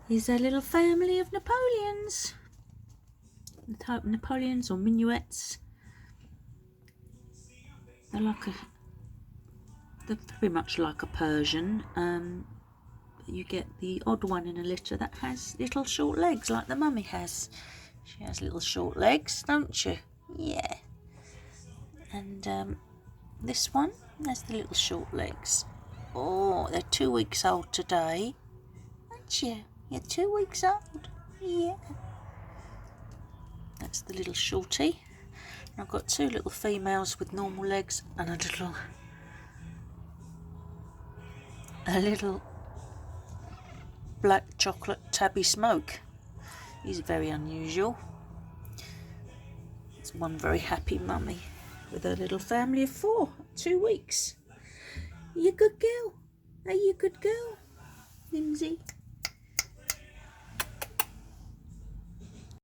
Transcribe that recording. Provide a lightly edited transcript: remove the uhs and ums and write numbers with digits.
Here's a little family of Napoleons. Napoleons or Minuets. They're very much like a Persian. You get the odd one in a litter that has little short legs like the mummy has. She has little short legs, don't you? Yeah. And this one has the little short legs. Oh, they're 2 weeks old today. Aren't you? You're 2 weeks old. Yeah. That's the little shorty. And I've got 2 little females with normal legs and a little black chocolate tabby smoke. He's very unusual. It's one very happy mummy with a little family of 4, 2 weeks. You good girl? Are you a good girl, Lindsay?